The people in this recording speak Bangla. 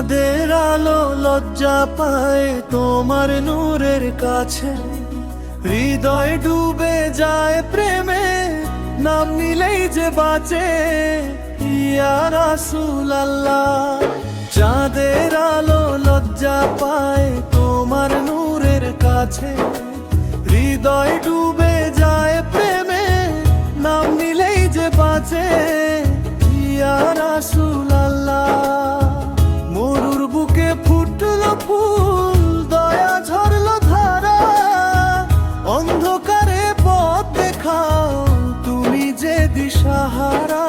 চাঁদের আলো লজ্জা পায় তোমার নূরের কাছে, হৃদয় ডুবে যায় প্রেমে, নাম নিলেই যে বাঁচে ইয়া রাসূলুল্লাহ। চাঁদের আলো লজ্জা পায় তোমার নূরের কাছে, হৃদয় ডুবে যায় প্রেমে, নাম নিলেই যে বাঁচে ইয়া রাসূলুল্লাহ। মরুর বুকে ফুটলো ফুল, দয়া ঝরলো ধারা, অন্ধকারে পথ দেখাও তুমি যে দিশাহারা।